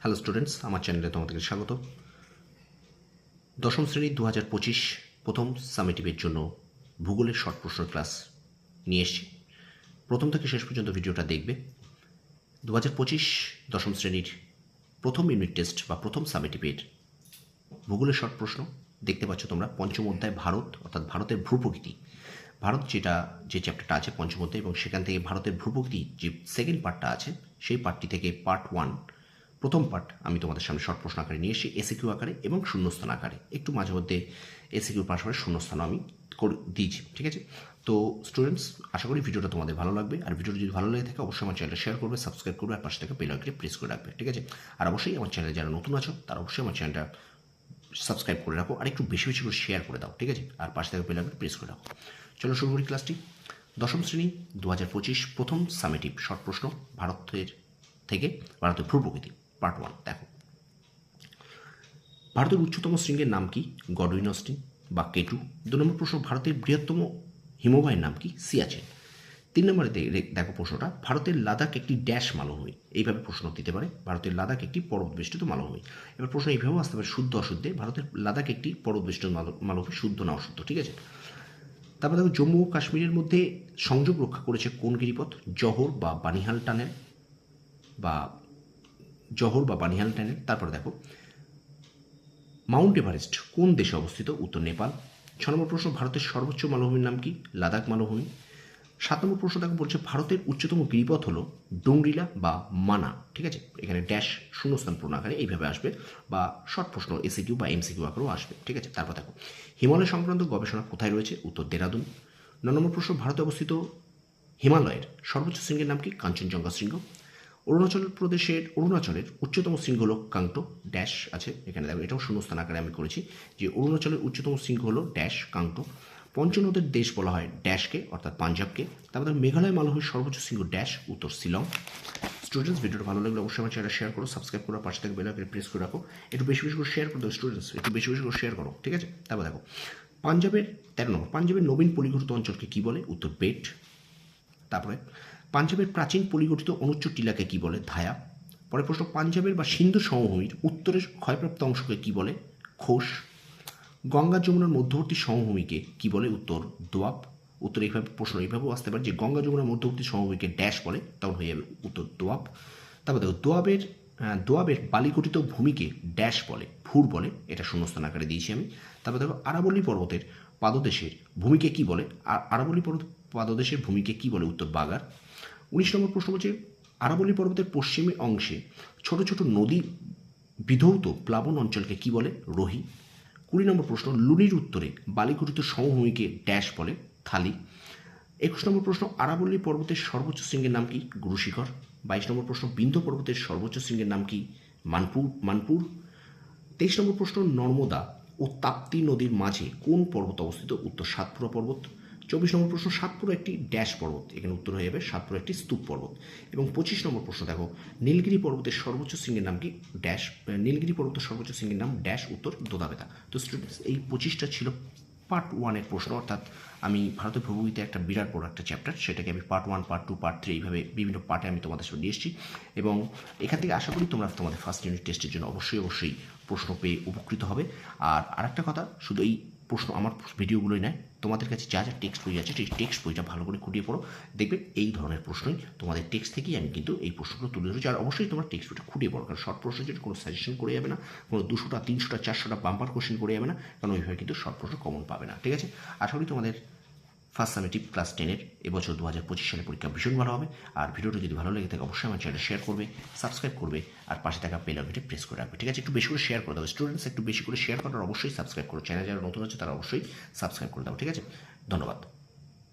Hello students, আমার চ্যানেলে তোমাদেরকে স্বাগত। দশম শ্রেণী 2025 প্রথম সামেটিভের জন্য ভূগোলের শর্ট প্রশ্ন ক্লাস নিয়ে এসেছি। প্রথম থেকে শেষ পর্যন্ত ভিডিওটা দেখবে। 2025 দশম শ্রেণীর প্রথম ইউনিট টেস্ট বা প্রথম সামেটিভের ভূগোলের শর্ট প্রশ্ন দেখতে পাচ্ছ তোমরা। পঞ্চম অধ্যায় ভারত, অর্থাৎ ভারতের ভূপ্রকৃতি। ভারত যে চ্যাপ্টারটা আছে পঞ্চম অধ্যায়, এবং সেখান থেকে ভারতের ভূপ্রকৃতি যে সেকেন্ড পার্টটা আছে সেই পার্টটি থেকে পার্ট 1 প্রথম পার্ট আমি তোমাদের সামনে শর্ট প্রশ্ন আকারে নিয়ে এসে এসিকিউ আকারে এবং শূন্যস্থান আকারে, একটু মাঝে মধ্যে এসিকিউর পাশাপাশি শূন্যস্থানও আমি দিয়েছি। ঠিক আছে, তো স্টুডেন্টস, আশা করি ভিডিওটা তোমাদের ভালো লাগবে। আর ভিডিওটা যদি ভালো লেগে থাকে অবশ্যই আমার চ্যানেলটা শেয়ার করবে, সাবস্ক্রাইব করবে, আর পাশে থেকে বেল আইকনটি প্রেস করে রাখবে। ঠিক আছে, আর অবশ্যই আমার চ্যানেলে যারা নতুন আছো তারা অবশ্যই আমার চ্যানেলটা সাবস্ক্রাইব করে রাখো, আর একটু বেশি বেশি করে শেয়ার করে দাও। ঠিক আছে, আর পাশে থেকে বেল আইকন প্রেস করে রাখো। চলো শুরু করি ক্লাসটি। দশম শ্রেণী 2025 প্রথম সামেটিভ শর্ট প্রশ্ন ভারতের ভূপ্রকৃতি পার্ট 1। দেখো, ভারতের উচ্চতম শৃঙ্গের নাম কি? গডউইন অস্টিন বা কেটু। 2 নম্বর প্রশ্ন, ভারতের বৃহত্তম হিমবাহের নাম কি? সিয়াচেন। 3 নম্বরে দেখো প্রশ্নটা, ভারতের লাদাখ একটি ড্যাশ মালভূমি। এইভাবে প্রশ্ন দিতে পারে, ভারতের লাদাখ একটি পর্বতবেষ্টিত মালভূমি। এবার প্রশ্ন এইভাবেও আসতে পারে, শুদ্ধ অশুদ্ধে। ভারতের লাদাখ একটি পর্বতবেষ্টিত মালভূমি, শুদ্ধ না অশুদ্ধ। ঠিক আছে, তারপর দেখো, জম্মু ও কাশ্মীরের মধ্যে সংযোগ রক্ষা করেছে কোন গিরিপথ? জহর বা বানিহাল টানেল তারপরে দেখো, মাউন্ট এভারেস্ট কোন দেশে অবস্থিত? উত্তর নেপাল। 6 নম্বর প্রশ্ন, ভারতের সর্বোচ্চ মালভূমির নাম কি? লাদাখ মালভূমি। 7 নম্বর প্রশ্ন দেখো, বলছে ভারতের উচ্চতম গিরিপথ হলো ডোংরিলা বা মানা। ঠিক আছে, এখানে ড্যাশ শূন্যস্থান পূর্ণ আকারে এইভাবে আসবে, বা শর্ট প্রশ্ন এসিকিউ বা এমসিকিউ আকারেও আসবে। ঠিক আছে, তারপর দেখো, হিমালয় সংক্রান্ত গবেষণা কোথায় রয়েছে? উত্তর দেরাদুন। 9 নম্বর প্রশ্ন, ভারতে অবস্থিত হিমালয়ের সর্বোচ্চ শৃঙ্গের নাম কি? কাঞ্চনজঙ্ঘা শৃঙ্গ। অরুণাচলের উচ্চতম শৃঙ্গ হলো কাংটো, ড্যাশ আছে এখানে দেখো, এটাও শূন্যস্থান আকারে আমি করেছি যে অরুণাচলের উচ্চতম শৃঙ্গ হলো ড্যাশ কাংটো। পঞ্চনদের দেশ বলা হয় ড্যাশকে, অর্থাৎ পাঞ্জাবকে। তারপর মেঘালয় মালভূমির সর্বোচ্চ শৃঙ্গ ড্যাশ, উত্তর শিলং। স্টুডেন্টস, ভিডিওটা ভালো লাগলে অবশ্যই আমার চ্যানেলটা শেয়ার করো, সাবস্ক্রাইব করো, পাশে থেকে বেল আইকন প্রেস করে রাখো। একটু বেশি বেশি করে শেয়ার করে দাও স্টুডেন্টস, একটু বেশি বেশি করে শেয়ার করো। ঠিক আছে, তারপর দেখো, পাঞ্জাবের 13 নম্বর, পাঞ্জাবের নবীন পলিগঠিত অঞ্চলকে কি বলে? উত্তর বেট। তারপরে, পাঞ্জাবের প্রাচীন পলিগঠিত অনুচ্চ টিলাকে কি বলে? ধায়া। পরের প্রশ্ন, পাঞ্জাবের বা সিন্ধু সমভূমির উত্তরের ক্ষয়প্রাপ্ত অংশকে কি বলে? খোস। গঙ্গা যমুনার মধ্যবর্তী সমভূমিকে কি বলে? উত্তর দোয়াব। উত্তর এইভাবে প্রশ্ন এইভাবেও আসতে পারে যে গঙ্গা যমুনার মধ্যবর্তী সমভূমিকে ড্যাশ বলে, তখন হয়ে যাবে উত্তর দোয়াব। তারপর দেখো, দোয়াবের বালিগঠিত ভূমিকে ড্যাশ বলে, ভুর বলে, এটা শূন্যস্থান আকারে দিয়েছি আমি। তারপর দেখো, আরাবল্লী পর্বতের পাদদেশের ভূমিকে কি বলে? আরাবল্লী পর্বত পাদদেশের ভূমিকে কি বলে? উত্তর বাগার। 19 নম্বর প্রশ্ন বলছে, আরাবল্লী পর্বতের পশ্চিমী অংশে ছোট ছোট নদী বিধৌত প্লাবন অঞ্চলকে কি বলে? রোহি। 20 নম্বর প্রশ্ন, লুনির উত্তরে বালিগঠিত সমভূমিকে ড্যাশ বলে? থালি। 21 নম্বর প্রশ্ন, আরাবল্লী পর্বতের সর্বোচ্চ শৃঙ্গের নাম কি? গুরুশিখর। 22 নম্বর প্রশ্ন, বিন্ধ্য পর্বতের সর্বোচ্চ শৃঙ্গের নাম কি? মানপুর। 23 নম্বর প্রশ্ন, নর্মদা ও তাপ্তি নদীর মাঝে কোন পর্বত অবস্থিত? উত্তর সাতপুরা পর্বত। 24 নম্বর প্রশ্ন, সাতপুরা একটি ড্যাশ পর্বত, এখানে উত্তর হয়ে যাবে সাতপুরা একটি স্তূপ পর্বত। এবং 25 নম্বর প্রশ্ন দেখো, নীলগিরি পর্বতের সর্বোচ্চ শৃঙ্গের নাম কি? ড্যাশ। নীলগিরি পর্বতের সর্বোচ্চ শৃঙ্গের নাম ড্যাশ, উত্তর দোদাবেতা। তো স্টুডেন্টস, এই 25টা ছিল পার্ট 1-এর প্রশ্ন, অর্থাৎ আমি ভারতের ভূগোলে একটা বিরাট বড় একটা চ্যাপ্টার, সেটাকে আমি পার্ট 1, পার্ট 2, পার্ট 3 এইভাবে বিভিন্ন পার্টে আমি তোমাদের সাথে নিয়ে এসেছি। এবং এখান থেকে আশা করি তোমরা তোমাদের ফার্স্ট ইউনিট টেস্টের জন্য অবশ্যই প্রশ্ন পেয়ে উপকৃত হবে। আর আরেকটা কথা, শুধু এই প্রশ্ন আমার ভিডিওগুলোই নয়, তোমাদের কাছে যা যা টেক্সট বই আছে সেই টেক্সট বইটা ভালো করে খুঁটিয়ে পড়ো, দেখবে এই ধরনের প্রশ্নই তোমাদের টেক্সট থেকেই আমি কিন্তু এই প্রশ্নগুলো তুলে ধরেছি। আর অবশ্যই তোমার টেক্সট বইটা খুঁটিয়ে পড়ো, কারণ শর্ট প্রশ্নের জন্য কোনো সাজেশন করে যাবে না, কোনো 200টা 300টা 400টা বাম্পার কোশ্চেন করে যাবে না, কারণ ওইভাবে কিন্তু শর্ট প্রশ্ন কমন পাবে না। ঠিক আছে, আশা করি তোমাদের ফার্স্ট সামেটিভ ক্লাস 10-এর এবছর 2025 সালে পরীক্ষা ভীষণ ভালো হবে। আর ভিডিওটা যদি ভালো লেগে থাকে অবশ্যই আমার চ্যানেলটা শেয়ার করবে, সাবস্ক্রাইব করবে, আর পাশে থাকা বেল আইকনটি প্রেস করে রাখবে। ঠিক আছে, একটু বেশি করে শেয়ার করে দাও স্টুডেন্টস, একটু বেশি করে শেয়ার করার অবশ্যই সাবস্ক্রাইব করো, চ্যানেল যারা নতুন আছে তারা অবশ্যই সাবস্ক্রাইব করে দাও। ঠিক আছে, ধন্যবাদ।